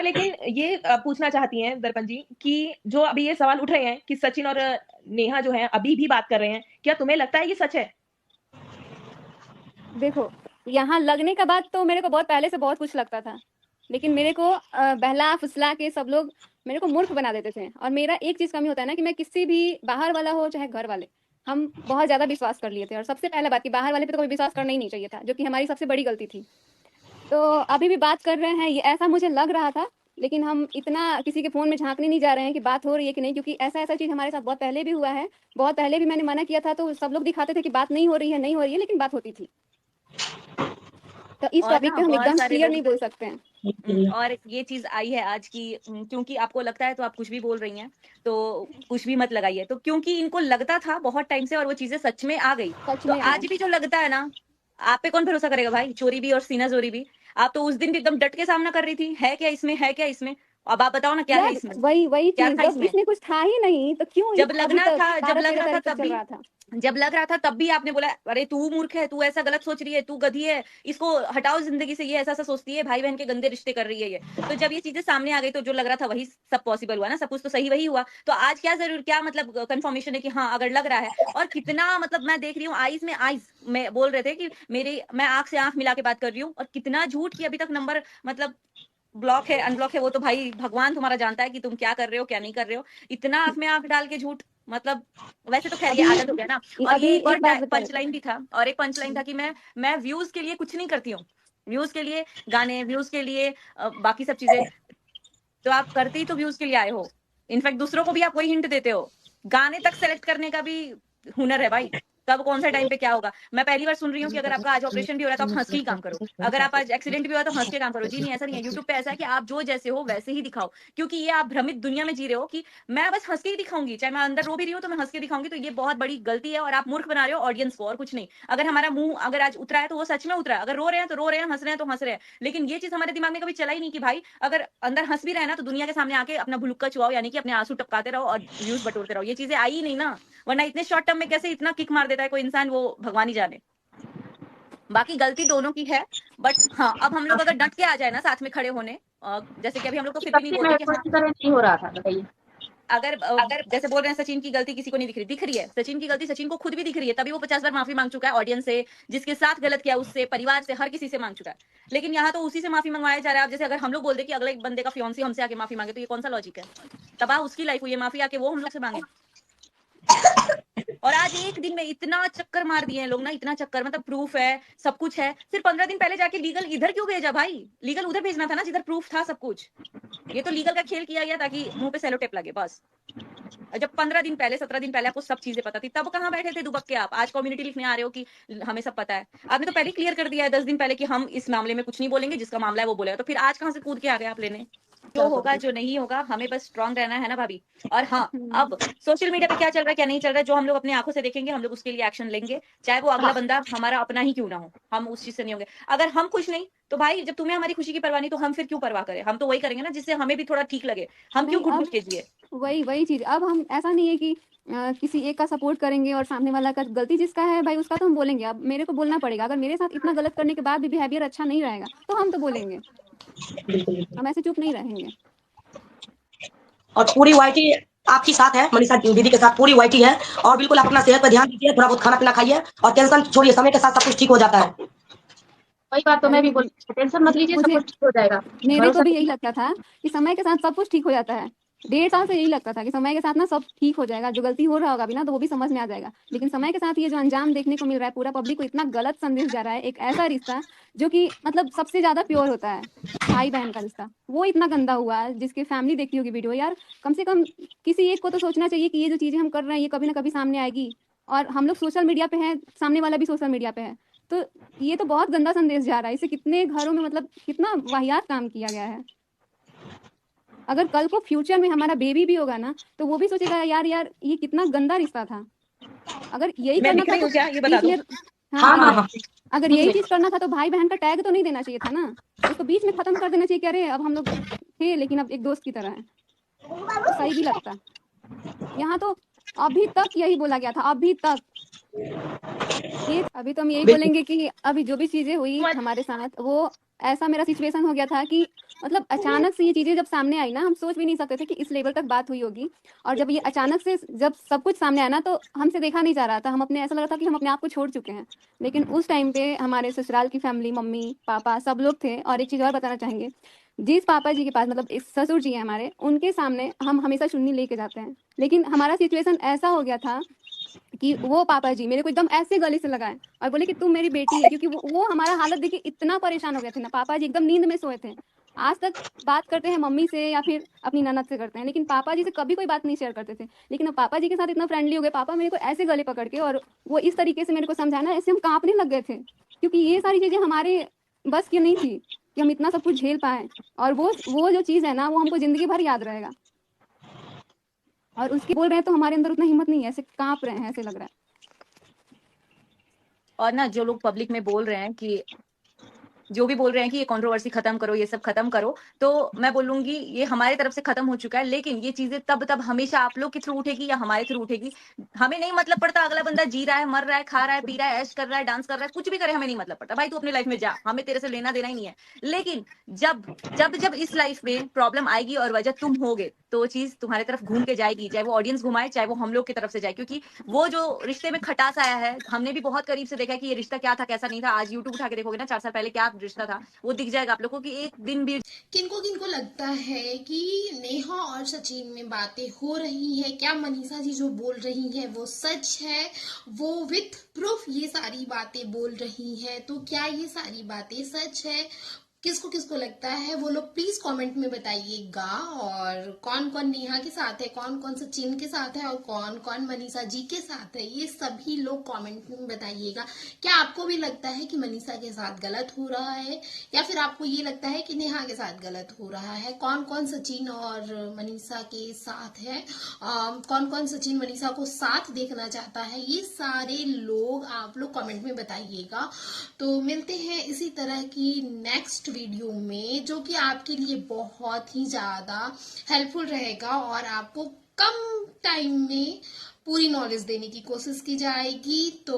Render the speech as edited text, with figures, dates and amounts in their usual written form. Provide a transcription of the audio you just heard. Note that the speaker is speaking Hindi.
लेकिन ये पूछना चाहती हैं दर्पण जी कि जो अभी ये सवाल उठ रहे हैं कि सचिन और नेहा जो है अभी भी बात कर रहे हैं, क्या तुम्हें लगता है ये सच है? देखो, यहाँ लगने का बाद तो मेरे को बहुत पहले से बहुत कुछ लगता था, लेकिन मेरे को बहला-फुसला के सब लोग मेरे को मूर्ख बना देते थे। और मेरा एक चीज़ कमी होता है ना कि मैं किसी भी बाहर वाला हो चाहे घर वाले, हम बहुत ज़्यादा विश्वास कर लिए थे। और सबसे पहला बात कि बाहर वाले पे तो कभी विश्वास करना ही नहीं चाहिए था, जो कि हमारी सबसे बड़ी गलती थी। तो अभी भी बात कर रहे हैं, ये ऐसा मुझे लग रहा था, लेकिन हम इतना किसी के फ़ोन में झाँकने नहीं जा रहे हैं कि बात हो रही है कि नहीं, क्योंकि ऐसा-ऐसा चीज़ हमारे साथ बहुत पहले भी हुआ है। बहुत पहले भी मैंने मना किया था, तो सब लोग दिखाते थे कि बात नहीं हो रही है, नहीं हो रही है, लेकिन बात होती थी। तो इस और टॉपिक ना पे हम बहुत एकदम सारे क्लियर लोग नहीं बोल सकते हैं। और ये चीज आई है आज की क्योंकि आपको लगता है तो आप कुछ भी बोल रही हैं, तो कुछ भी मत लगाइए। तो क्योंकि इनको लगता था बहुत टाइम से और वो चीजें सच में आ गई, सच तो में आ आज भी जो लगता है ना, आप पे कौन भरोसा करेगा भाई? चोरी भी और सीना चोरी भी। आप तो उस दिन भी एकदम डट के सामना कर रही थी, है क्या इसमें, है क्या इसमें? अब आप बताओ ना क्या है यार, इसमें, वही क्या चीज़, था जब इसमें? इसमें कुछ था ही नहीं, तो क्यों ये जब अभी लगना तक था, जब सारा लग रहा था तेरे-तेरे तब चल भी, रहा था? जब लग रहा था तब भी आपने बोला अरे तू मूर्ख है, तू ऐसा गलत सोच रही है, तू गधी है, इसको हटाओ जिंदगी से, ये ऐसा ऐसा सोचती है, भाई बहन के गंदे रिश्ते कर रही है ये। तो जब ये चीजें सामने आ गई तो जो लग रहा था वही सब पॉसिबल हुआ ना, सब कुछ तो सही वही हुआ। तो आज क्या जरूर, क्या मतलब कंफर्मेशन है कि हाँ अगर लग रहा है। और कितना मतलब मैं देख रही हूँ आईज में आईज में बोल रहे थे कि मेरी, मैं आंख से आंख मिला के बात कर रही हूँ, और कितना झूठ की अभी तक नंबर मतलब ब्लॉक है अनब्लॉक है, वो तो भाई भगवान तुम्हारा जानता है कि तुम क्या कर रहे हो क्या नहीं कर रहे हो। इतना आंख में आंख डाल के झूठ, मतलब वैसे तो खैर ये अभी आदत हो गया ना। और अभी ये एक और एक बात पंच बताइए। लाइन भी था, और एक पंच लाइन था कि मैं व्यूज के लिए कुछ नहीं करती हूँ, व्यूज के लिए गाने, व्यूज के लिए बाकी सब चीजें। तो आप करते ही तो व्यूज के लिए आए हो। इनफैक्ट दूसरों को भी आप वही हिंट देते हो। गाने तक सेलेक्ट करने का भी हुनर है भाई, कब कौन से टाइम पे क्या होगा। मैं पहली बार सुन रही हूँ कि अगर आपका आज ऑपरेशन भी हो रहा है तो आप हंस के ही काम करो, अगर आप आज एक्सीडेंट भी हुआ तो हंस के काम करो। जी नहीं, ऐसा नहीं है। यूट्यूब पे ऐसा है कि आप जो जैसे हो वैसे ही दिखाओ, क्योंकि ये आप भ्रमित दुनिया में जी रहे हो कि मैं बस हंस के ही दिखाऊंगी, चाहे मैं अंदर रो भी रही हूँ तो मैं हंस के दिखाऊंगी। तो ये बहुत बड़ी गलती है और आप मूर्ख बना रहे हो ऑडियंस को, और कुछ नहीं। अगर हमारा मुंह अगर आज उतरा है तो वो सच में उतरा है, अगर रो रहे हैं तो रो रहे हैं, हंस रहे हैं तो हंस रहे हैं। लेकिन ये चीज हमारे दिमाग में कभी चला ही नहीं कि भाई अगर अंदर हंस भी रहे हैं ना तो दुनिया के सामने आके अपना भुलुक्का चुआओ, यानी कि अपने आंसू टपकाते रहो और व्यूज बटोरते रहो। ये चीजें आई ही नहीं ना, वरना इतने शॉर्ट टर्म में कैसे इतना किक मार देता है कोई इंसान, वो भगवान ही जाने। बाकी गलती दोनों की है। बट हाँ, अब हम लोग अगर डट के आ जाए ना साथ में खड़े होने, जैसे कि अभी हम लोग तो फिर भी नहीं सच्ची में बोलते कि हाँ, कोशिश करें नहीं हो रहा था, बताइए। अगर जैसे बोल रहे हैं सचिन की गलती किसी को नहीं दिख रही, दिख रही है। सचिन की गलती सचिन को खुद भी दिख रही है, तभी वो 50 बार माफी मांग चुका है ऑडियंस से, जिसके साथ गलत किया उससे, परिवार से, हर किसी से मांग चुका है। लेकिन यहाँ तो उसी से माफी मंगवाया जा रहा है। अब जैसे अगर हम लोग बोल दे कि अगले बंदे का फियांसी हमसे आके माफी मांगे, तो ये कौन सा लॉजिक है? तबाह उसकी लाइफ हुई है, माफी आके वो हम लोग से मांगे। और आज एक दिन में इतना चक्कर मार दिए हैं लोग ना, इतना चक्कर, मतलब प्रूफ है, सब कुछ है। सिर्फ 15 दिन पहले जाके लीगल इधर क्यों भेजा भाई? लीगल उधर भेजना था ना जिधर प्रूफ था सब कुछ। ये तो लीगल का खेल किया गया ताकि मुंह पे सेलो टेप लगे बस। जब 15 दिन पहले, 17 दिन पहले आपको सब चीजें पता थी, तब कहाँ बैठे थे दुबक के आप? आज कम्युनिटी लिखने आ रहे हो कि हमें सब पता है। आपने तो पहले क्लियर कर दिया है 10 दिन पहले कि हम इस मामले में कुछ नहीं बोलेंगे, जिसका मामला है वो बोलेगा। तो फिर आज कहाँ से कूद के आ गए आप लेने? जो होगा जो नहीं होगा, हमें बस स्ट्रांग रहना है ना भाभी। और हाँ, अब सोशल मीडिया पे क्या चल रहा है क्या नहीं चल रहा है, जो हम लोग अपनी आंखों से देखेंगे हम लोग उसके लिए एक्शन लेंगे, चाहे वो अगला हाँ, बंदा हमारा अपना ही क्यों ना हो। हम उस चीज से नहीं होंगे। अगर हम खुश नहीं तो भाई, जब तुम्हें हमारी खुशी की परवाह नहीं तो हम फिर क्यों परवाह करें? हम तो वही करेंगे ना जिससे हमें भी थोड़ा ठीक लगे। हम क्यों नहीं, घुट अब घुट के जिए? वही चीज़, अब हम ऐसा नहीं है कि किसी एक का सपोर्ट करेंगे और सामने वाला का गलती जिसका है भाई उसका तो हम बोलेंगे। अब मेरे को बोलना पड़ेगा, अगर मेरे साथ इतना गलत करने के बाद भी बिहेवियर अच्छा नहीं रहेगा तो हम तो बोलेंगे, बिल्कुल बिल्कुल। हम ऐसे चुप नहीं रहेंगे। और पूरी वाइटी आपके साथ है, मनीषा दीदी के साथ पूरी वाइटी है। और बिल्कुल आप अपना सेहत पर ध्यान दीजिए, थोड़ा बहुत खाना पीना खाइए और टेंशन छोड़िए, समय के साथ सब कुछ ठीक हो जाता है। वही बात तो अरे मैं भी बोल, टेंशन मत लीजिए, सब मुझे कुछ ठीक हो जाएगा। मेरे को भरोसा भी यही करिए। लगता था कि समय के साथ सब कुछ ठीक हो जाता है। 1.5 साल से यही लगता था कि समय के साथ ना सब ठीक हो जाएगा, जो गलती हो रहा होगा भी ना तो वो भी समझ में आ जाएगा। लेकिन समय के साथ ये जो अंजाम देखने को मिल रहा है, पूरा पब्लिक को इतना गलत संदेश जा रहा है। एक ऐसा रिश्ता जो कि मतलब सबसे ज़्यादा प्योर होता है, भाई-बहन का रिश्ता, वो इतना गंदा हुआ है। जिसकी फैमिली देखती होगी वीडियो, यार कम से कम किसी एक को तो सोचना चाहिए कि ये जो चीज़ें हम कर रहे हैं ये कभी ना कभी सामने आएगी। और हम लोग सोशल मीडिया पे हैं, सामने वाला भी सोशल मीडिया पे है। तो ये तो बहुत गंदा संदेश जा रहा है। इससे कितने घरों में मतलब कितना वाहियात काम किया गया है। अगर कल को फ्यूचर में हमारा बेबी भी होगा ना तो वो भी सोचेगा यार यार ये कितना गंदा रिश्ता था। अगर यही मैं करना दिख था रही तो हूँ क्या, ये बता बीच दो? में, हाँ, हाँ हाँ अगर हाँ, अगर दिख यही रही चीज करना था तो भाई बहन का टैग तो नहीं देना चाहिए था ना। उसको बीच में खत्म कर देना चाहिए कि अरे अब हम लोग थे लेकिन अब एक दोस्त की तरह है, तो सही भी लगता। यहाँ तो अभी तक यही बोला गया था, अभी तक ये, अभी तो हम यही बिल्कुल। बोलेंगे कि अभी जो भी चीजें हुई मत हमारे साथ वो ऐसा मेरा सिचुएशन हो गया था कि मतलब अचानक से ये चीज़ें जब सामने आई ना, हम सोच भी नहीं सकते थे कि इस लेवल तक बात हुई होगी। और जब ये अचानक से जब सब कुछ सामने आया ना, तो हमसे देखा नहीं जा रहा था। हम अपने ऐसा लग रहा था कि हम अपने आप को छोड़ चुके हैं। लेकिन उस टाइम पे हमारे ससुराल की फैमिली, मम्मी-पापा सब लोग थे। और एक चीज़ और बताना चाहेंगे, जिस पापा जी के पास मतलब एक ससुर जी हैं हमारे, उनके सामने हम हमेशा चुन्नी लेके जाते हैं। लेकिन हमारा सिचुएशन ऐसा हो गया था कि वो पापा जी मेरे को एकदम ऐसे गले से लगाए और बोले कि तुम मेरी बेटी है, क्योंकि वो हमारा हालत देखिए इतना परेशान हो गए थे ना। पापा जी एकदम नींद में सोए थे। आज तक बात करते हैं मम्मी से या फिर अपनी ननद से करते हैं, लेकिन पापा जी से कभी कोई बात नहीं शेयर करते थे। लेकिन अब पापा जी के साथ इतना फ्रेंडली हो गए, पापा मेरे को ऐसे गले पकड़ के और वो इस तरीके से मेरे को समझाना, ऐसे हम कांपने लग गए थे, क्योंकि ये सारी चीजें हमारे बस की नहीं थी कि हम इतना सब कुछ झेल पाए। और वो जो चीज है ना, वो हमको जिंदगी भर याद रहेगा। और उसके बोल रहे हैं तो हमारे अंदर उतना हिम्मत नहीं है, ऐसे कांप रहे हैं, ऐसे लग रहा है। और ना जो लोग पब्लिक में बोल रहे हैं कि जो भी बोल रहे हैं कि ये कंट्रोवर्सी खत्म करो, ये सब खत्म करो, तो मैं बोलूंगी ये हमारी तरफ से खत्म हो चुका है। लेकिन ये चीजें तब हमेशा आप लोग के थ्रू उठेगी या हमारे थ्रू उठेगी, हमें नहीं मतलब पड़ता। अगला बंदा जी रहा है, मर रहा है, खा रहा है, पी रहा है, ऐश कर रहा है, डांस कर रहा है, कुछ भी करे, हमें नहीं मतलब पड़ता। भाई तू अपनी लाइफ में जा, हमें तेरे से लेना देना ही नहीं है। लेकिन जब इस लाइफ में प्रॉब्लम आएगी और वजह तुम होगे, तो वो चीज तुम्हारी तरफ घूम के जाएगी, चाहे वो ऑडियंस घुमाए, चाहे वो हम लोग की तरफ से जाए। क्योंकि वो जो रिश्ते में खटास आया है, हमने भी बहुत करीब से देखा है कि ये रिश्ता क्या था, कैसा नहीं था। आज यूट्यूब उठा के देखोगे ना, 4 साल पहले क्या रिश्ता था, वो दिख जाएगा आप लोगों को कि एक दिन भी। किनको किनको लगता है कि नेहा और सचिन में बातें हो रही है, क्या मनीषा जी जो बोल रही है वो सच है, वो विथ प्रूफ ये सारी बातें बोल रही है, तो क्या ये सारी बातें सच है? किसको किसको लगता है वो लोग प्लीज कमेंट में बताइएगा। और कौन कौन नेहा के साथ है, कौन कौन सचिन के साथ है और कौन कौन मनीषा जी के साथ है, ये सभी लोग कमेंट में बताइएगा। क्या आपको भी लगता है कि मनीषा के साथ गलत हो रहा है, या फिर आपको ये लगता है कि नेहा के साथ गलत हो रहा है? कौन कौन सचिन और मनीषा के साथ है, कौन कौन सचिन मनीषा को साथ देखना चाहता है, ये सारे लोग आप लोग कमेंट में बताइएगा। तो मिलते हैं इसी तरह की नेक्स्ट वीडियो में, जो कि आपके लिए बहुत ही ज्यादा हेल्पफुल रहेगा और आपको कम टाइम में पूरी नॉलेज देने की कोशिश की जाएगी। तो